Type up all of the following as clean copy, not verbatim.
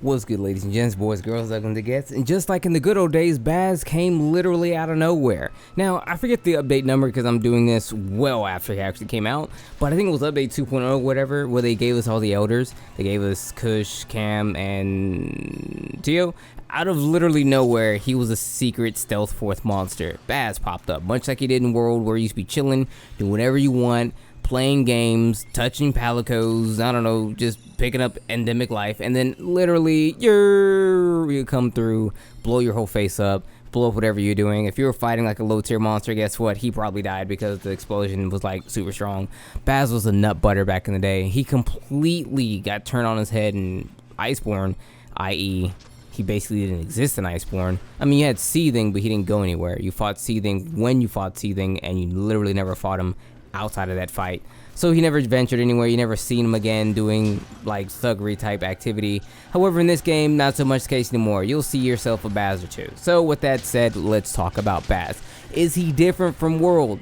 What's good, ladies and gents, boys, girls, ugly to gets, and just like in the good old days, Baz came literally out of nowhere. Now, I forget the update number because I'm doing this well after he actually came out, but I think it was update 2.0 whatever, where they gave us all the elders. They gave us Kush, Cam, and Tio. Out of literally nowhere, he was a secret stealth fourth monster. Baz popped up, much like he did in World, where you used to be chilling, doing whatever you want, playing games, touching palicos, I don't know, just picking up endemic life, and then literally you come through, blow your whole face up, blow up whatever you're doing. If you were fighting like a low tier monster, guess what? He probably died because the explosion was like super strong. Baz was a nut butter back in the day. He completely got turned on his head in Iceborne, i.e. he basically didn't exist in Iceborne. I mean, you had Seething, but he didn't go anywhere. You fought Seething when you fought Seething, and you literally never fought him outside of that fight. So he never ventured anywhere. You never seen him again doing like thuggery type activity. However, in this game, not so much the case anymore. You'll see yourself a Baz or two. So with that said, let's talk about Baz. Is he different from World?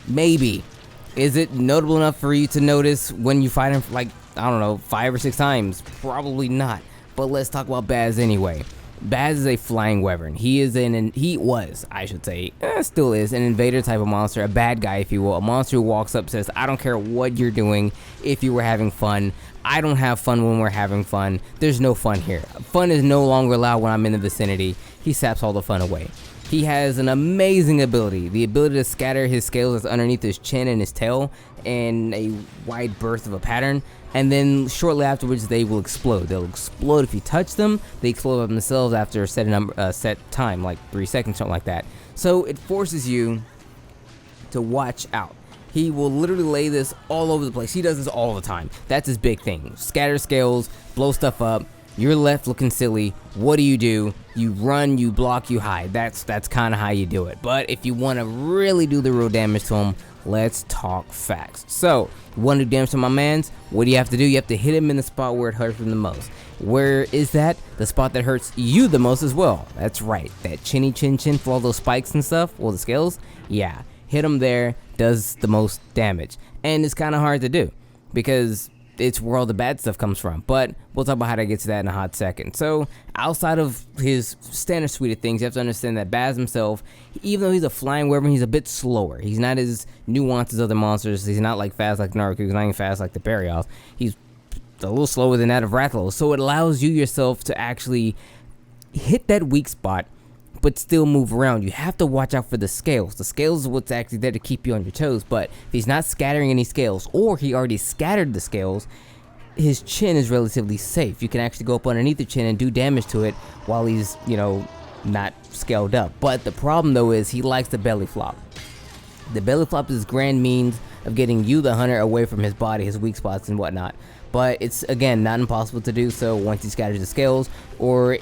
Maybe. Is it notable enough for you to notice when you fight him like, I don't know, 5 or 6 times? Probably not. But let's talk about Baz anyway. Baz is a flying wyvern. He was, I should say, still is, an invader type of monster, a bad guy, if you will. A monster who walks up, says, I don't care what you're doing if you were having fun. I don't have fun when we're having fun. There's no fun here. Fun is no longer allowed when I'm in the vicinity. He saps all the fun away. He has an amazing ability, the ability to scatter his scales that's underneath his chin and his tail in a wide berth of a pattern, and then shortly afterwards they will explode. They'll explode if you touch them. They explode by themselves after a set time, like 3 seconds, something like that. So it forces you to watch out. He will literally lay this all over the place. He does this all the time. That's his big thing. Scatter scales, blow stuff up. You're left looking silly. What do? You run, you block, you hide. That's kind of how you do it. But if you want to really do the real damage to him, let's talk facts. So, you want to do damage to my mans? What do you have to do? You have to hit him in the spot where it hurts him the most. Where is that? The spot that hurts you the most as well. That's right. That chinny chin chin for all those spikes and stuff, all the scales. Yeah, hit him there, does the most damage. And it's kind of hard to do because it's where all the bad stuff comes from, but we'll talk about how to get to that in a hot second. So outside of his standard suite of things, you have to understand that Baz himself, even though he's a flying wyvern, he's a bit slower. He's not as nuanced as other monsters. He's not like fast like Naruto. He's not even fast like the Barrioth. He's a little slower than that of Rathalos. So it allows you yourself to actually hit that weak spot but still move around. You have to watch out for the scales. The scales is what's actually there to keep you on your toes, but if he's not scattering any scales, or he already scattered the scales, his chin is relatively safe. You can actually go up underneath the chin and do damage to it while he's, not scaled up. But the problem though is he likes the belly flop. The belly flop is his grand means of getting you, the hunter, away from his body, his weak spots and whatnot. But it's, again, not impossible to do so once he scatters the scales, or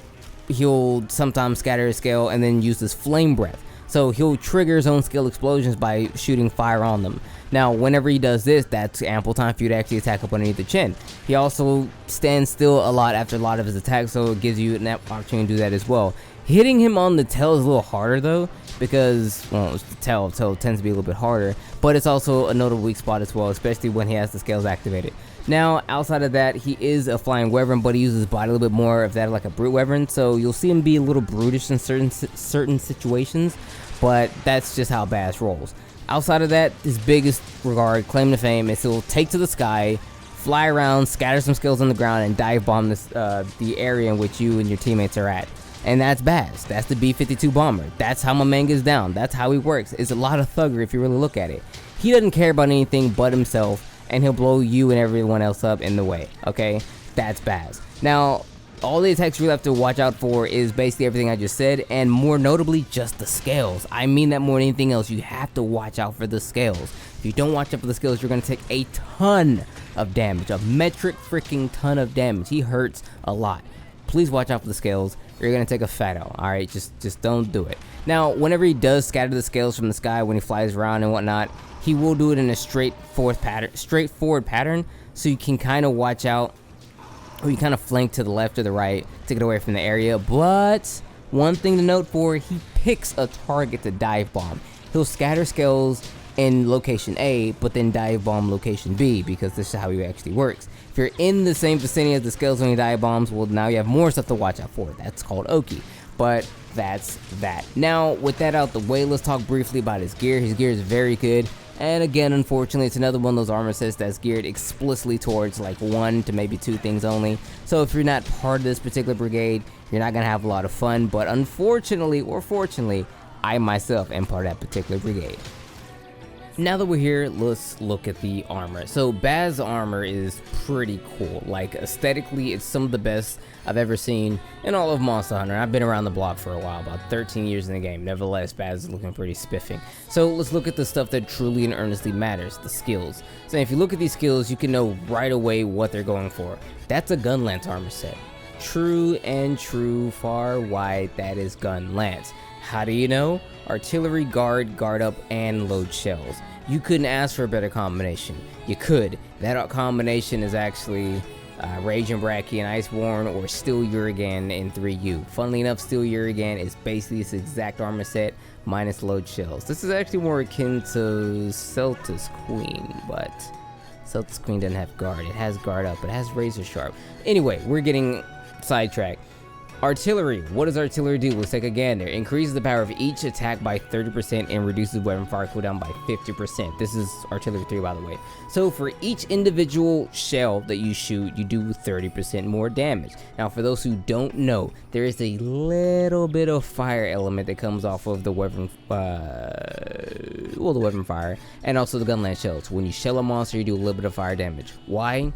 he'll sometimes scatter his scale and then use this flame breath. So he'll trigger his own scale explosions by shooting fire on them. Now, whenever he does this, that's ample time for you to actually attack up underneath the chin. He also stands still a lot after a lot of his attacks, so it gives you an opportunity to do that as well. Hitting him on the tail is a little harder though, because, well, it's the tail tends to be a little bit harder, but it's also a notable weak spot as well, especially when he has the scales activated. Now, outside of that, he is a flying wyvern, but he uses his body a little bit more of that like a brute wyvern, so you'll see him be a little brutish in certain situations, but that's just how Baz rolls. Outside of that, his biggest claim to fame is he'll take to the sky, fly around, scatter some skills on the ground, and dive bomb the area in which you and your teammates are at. And that's Baz. That's the B-52 bomber. That's how my man gets down. That's how he works. It's a lot of thuggery if you really look at it. He doesn't care about anything but himself, and he'll blow you and everyone else up in the way, okay? That's Baz. Now, all the attacks you really have to watch out for is basically everything I just said, and more notably, just the scales. I mean that more than anything else. You have to watch out for the scales. If you don't watch out for the scales, you're going to take a ton of damage, a metric freaking ton of damage. He hurts a lot. Please watch out for the scales. You're going to take a fat L, alright? Just don't do it. Now, whenever he does scatter the scales from the sky when he flies around and whatnot, he will do it in a straightforward pattern, so you can kind of watch out, or you kind of flank to the left or the right to get away from the area. But one thing to note he picks a target to dive bomb. He'll scatter scales in location A, but then dive bomb location B, because this is how it actually works. If you're in the same vicinity as the skeleton and dive bombs, well, now you have more stuff to watch out for. That's called Oki. But that's that. Now, with that out the way, let's talk briefly about his gear. His gear is very good. And again, unfortunately, it's another one of those armor sets that's geared explicitly towards like 1 to maybe 2 things only. So if you're not part of this particular brigade, you're not going to have a lot of fun. But unfortunately, or fortunately, I myself am part of that particular brigade. Now that we're here, let's look at the armor. So Baz armor is pretty cool. Like aesthetically, it's some of the best I've ever seen in all of Monster Hunter. I've been around the block for a while, about 13 years in the game. Nevertheless, Baz is looking pretty spiffing. So let's look at the stuff that truly and earnestly matters, the skills. So if you look at these skills, you can know right away what they're going for. That's a gun lance armor set. True and true, far wide, that is gun lance. How do you know? Artillery, guard, guard up, and load shells. You couldn't ask for a better combination. You could. That combination is actually Raging Bracky and Iceborne, or Steel Urigan in 3U. Funnily enough, Steel Urigan is basically this exact armor set minus load shells. This is actually more akin to Celtis Queen, but Celtis Queen doesn't have guard. It has guard up. It has razor sharp. Anyway, we're getting sidetracked. Artillery. What does artillery do? Let's take a gander. Increases the power of each attack by 30% and reduces weapon fire cooldown by 50%. This is artillery 3, by the way. So for each individual shell that you shoot, you do 30% more damage. Now for those who don't know, there is a little bit of fire element that comes off of the weapon, the weapon fire, and also the gun lance shells. When you shell a monster, you do a little bit of fire damage. Why?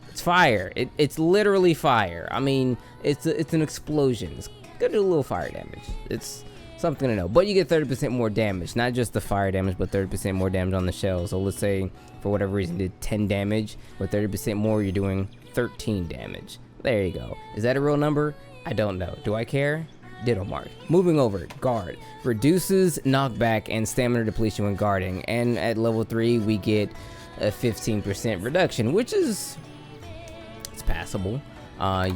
It's fire. It's literally fire. I mean, it's an explosion. It's gonna do a little fire damage. It's something to know. But you get 30% more damage. Not just the fire damage, but 30% more damage on the shell. So let's say, for whatever reason, did 10 damage. With 30% more, you're doing 13 damage. There you go. Is that a real number? I don't know. Do I care? Ditto mark. Moving over, guard. Reduces knockback and stamina depletion when guarding. And at level 3, we get a 15% reduction, which is... passable.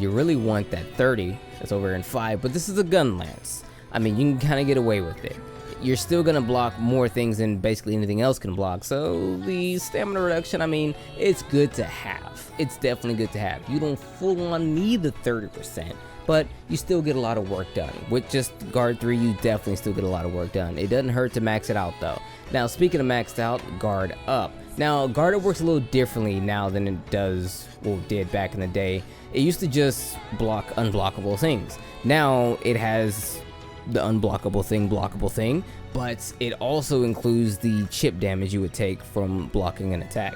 You really want that 30 that's over in 5, but this is a gun lance. I mean, you can kind of get away with it. You're still gonna block more things than basically anything else can block, so the stamina reduction, I mean, it's good to have. It's definitely good to have. You don't full on need the 30%, but you still get a lot of work done. With just guard 3, you definitely still get a lot of work done. It doesn't hurt to max it out though. Now speaking of maxed out, guard up. Now guard up works a little differently now than it did back in the day. It used to just block unblockable things. Now it has the unblockable thing, blockable thing, but it also includes the chip damage you would take from blocking an attack.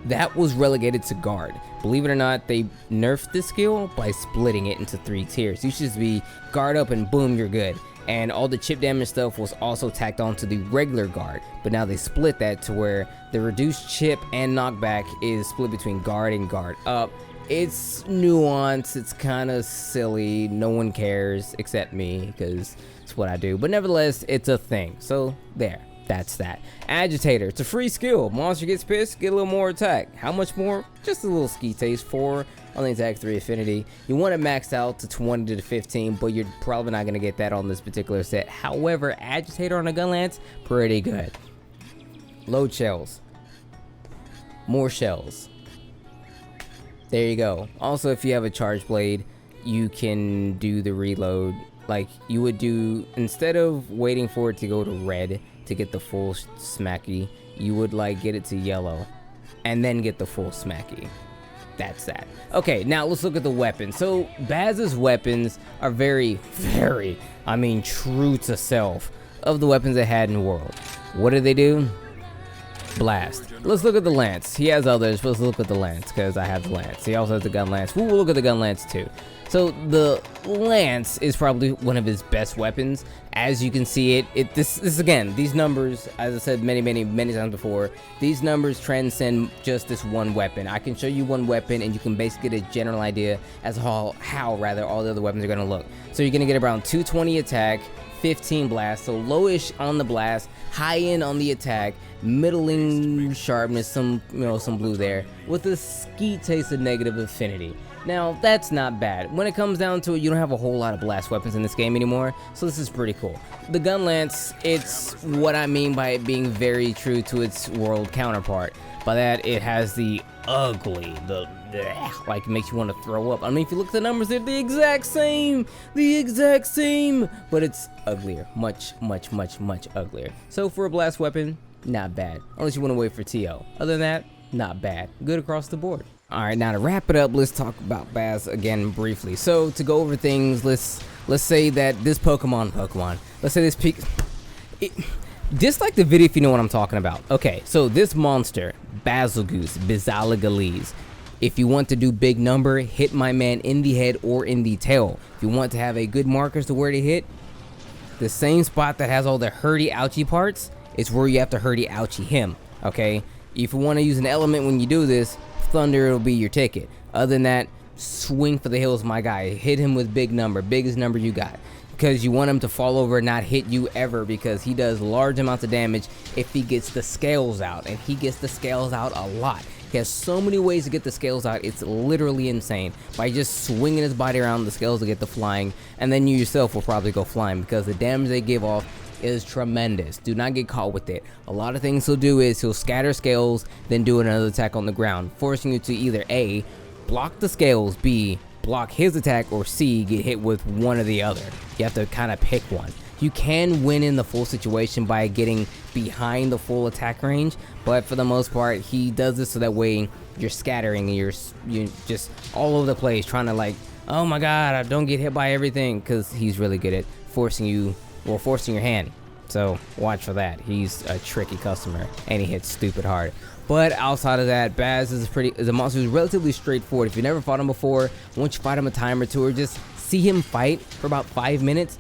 That was relegated to guard. Believe it or not, they nerfed this skill by splitting it into 3 tiers. You should just be guard up and boom, you're good. And all the chip damage stuff was also tacked on to the regular guard, but now they split that to where the reduced chip and knockback is split between guard and guard up. It's nuanced, it's kind of silly, no one cares except me because it's what I do, but nevertheless, it's a thing. So there, that's that. Agitator, it's a free skill. Monster gets pissed, get a little more attack. How much more? Just a little ski taste. 4 on the attack, 3 affinity. You want it maxed out to 20 to 15, but you're probably not going to get that on this particular set. However, Agitator on a gun lance, pretty good. Load shells. More shells. There you go. Also, if you have a charge blade, you can do the reload like you would do. Instead of waiting for it to go to red to get the full smacky, you would like get it to yellow and then get the full smacky. That's that. Okay, now let's look at the weapons. So Baz's weapons are very, I mean, true to self of the weapons they had in the world. What did they do? Blast. Let's look at the lance. He has others, but let's look at the lance because I have the lance. He also has the gun lance. We'll look at the gun lance too. So the lance is probably one of his best weapons. As you can see this again, these numbers, as I said many times before, these numbers transcend just this one weapon. I can show you one weapon and you can basically get a general idea as how all the other weapons are going to look. So you're going to get around 220 attack, 15 blast, so lowish on the blast, high end on the attack, middling sharpness, some some blue there, with a skeet taste of negative affinity. Now, that's not bad. When it comes down to it, you don't have a whole lot of blast weapons in this game anymore, so this is pretty cool. The gun lance, it's what I mean by it being very true to its world counterpart. By that, it has the ugly, like, it makes you want to throw up. I mean, if you look at the numbers, they're the exact same, but it's uglier, much uglier. So for a blast weapon, not bad, unless you want to wait for TO. Other than that, not bad, good across the board. All right, now to wrap it up, let's talk about Baz again briefly. So to go over things, let's say that this Pokemon, let's say this dislike the video if you know what I'm talking about. Okay, so this monster, Bazelgeuse, if you want to do big number, hit my man in the head or in the tail. If you want to have a good markers to where to hit, the same spot that has all the hurty ouchie parts, it's where you have to hurty ouchie him, okay? If you want to use an element when you do this, Thunder will be your ticket. Other than that, swing for the hills, my guy. Hit him with big number, biggest number you got. Because you want him to fall over and not hit you ever, because he does large amounts of damage if he gets the scales out, and he gets the scales out a lot. He has so many ways to get the scales out, it's literally insane. By just swinging his body around, the scales will get the flying, and then you yourself will probably go flying, because the damage they give off is tremendous. Do not get caught with it. A lot of things he'll do is he'll scatter scales, then do another attack on the ground, forcing you to either A, block the scales, B, block his attack, or C, get hit with one or the other. You have to kind of pick one. You can win in the full situation by getting behind the full attack range, but for the most part, he does this so that way you're scattering and you're just all over the place trying to, like, oh my god, I don't get hit by everything, because he's really good at forcing your hand. So watch for that. He's a tricky customer and he hits stupid hard. But outside of that, Baz is a monster who's relatively straightforward. If you never fought him before, once you fight him a time or two, or just see him fight for about 5 minutes,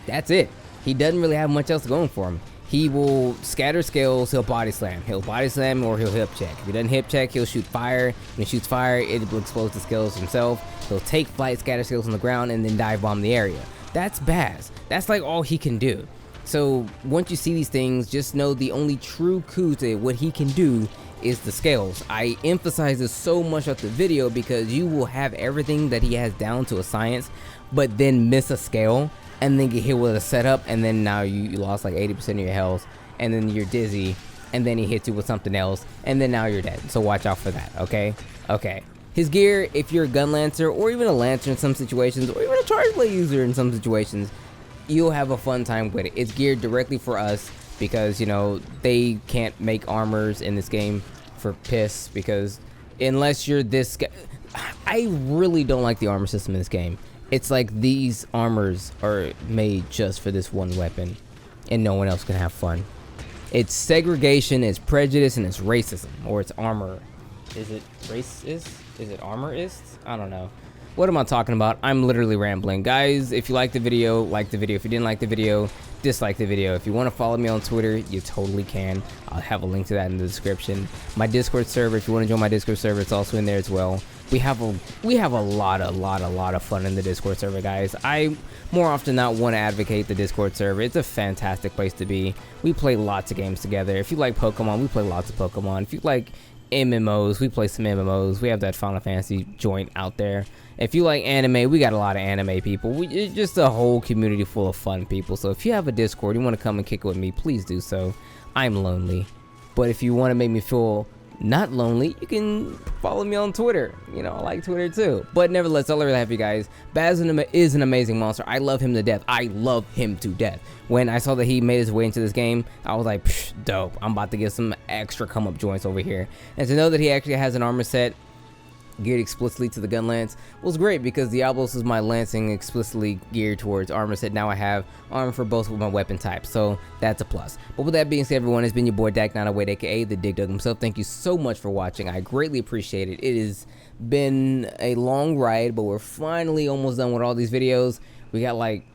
that's it. He doesn't really have much else going for him. He will scatter scales, he'll body slam. He'll body slam or he'll hip check. If he doesn't hip check, he'll shoot fire. When he shoots fire, it will explode the scales himself. He'll take flight, scatter scales on the ground, and then dive bomb the area. That's Baz. That's like all he can do. So once you see these things, just know the only true coup to what he can do is the scales. I emphasize this so much of the video because you will have everything that he has down to a science, but then miss a scale and then get hit with a setup, and then now you lost like 80% of your health, and then you're dizzy, and then he hits you with something else, and then now you're dead. So watch out for that, okay? Okay. His gear, if you're a gun lancer or even a lancer in some situations, or even a charge blade user in some situations, you'll have a fun time with it. It's geared directly for us because, you know, they can't make armors in this game for piss, because unless you're this guy, I really don't like the armor system in this game. It's like these armors are made just for this one weapon and no one else can have fun. It's segregation, it's prejudice, and it's racism, or it's armor. Is it racist? Is it armorist? I don't know. What am I talking about? I'm literally rambling. Guys, if you liked the video, like the video. If you didn't like the video, dislike the video. If you want to follow me on Twitter, you totally can. I'll have a link to that in the description. My Discord server, if you want to join my Discord server, it's also in there as well. We have a lot of fun in the Discord server, guys. I more often than not want to advocate the Discord server. It's a fantastic place to be. We play lots of games together. If you like Pokemon, we play lots of Pokemon. If you like MMOs, we play some MMOs. We have that Final Fantasy joint out there. If you like anime, we got a lot of anime people. It's just a whole community full of fun people. So if you have a Discord, you want to come and kick it with me, please do so. I'm lonely, but if you want to make me feel not lonely, you can follow me on Twitter. You know, I like Twitter too. But nevertheless, I'll really have you guys. Baz is an amazing monster. I love him to death. I love him to death. When I saw that he made his way into this game, I was like, dope. I'm about to get some extra come up joints over here. And to know that he actually has an armor set geared explicitly to the gun lance was great, because Diablos is my lancing explicitly geared towards armor set. Now I have armor for both of my weapon types, so that's a plus. But with that being said, everyone, it's been your boy Dak908, aka the Dig Dug himself. Thank you so much for watching. I greatly appreciate it. It has been a long ride, but we're finally almost done with all these videos. We got like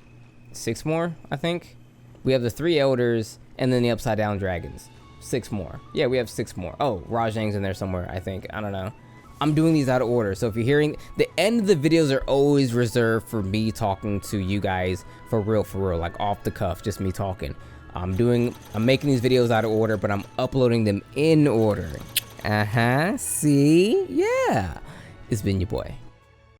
6 more, I think. We have the 3 elders and then the upside down dragons. 6 more. Yeah, we have 6 more. Oh, Rajang's in there somewhere, I think. I don't know. I'm doing these out of order. So if you're hearing, the end of the videos are always reserved for me talking to you guys for real, like off the cuff, just me talking. I'm making these videos out of order, but I'm uploading them in order. See? Yeah. It's been your boy.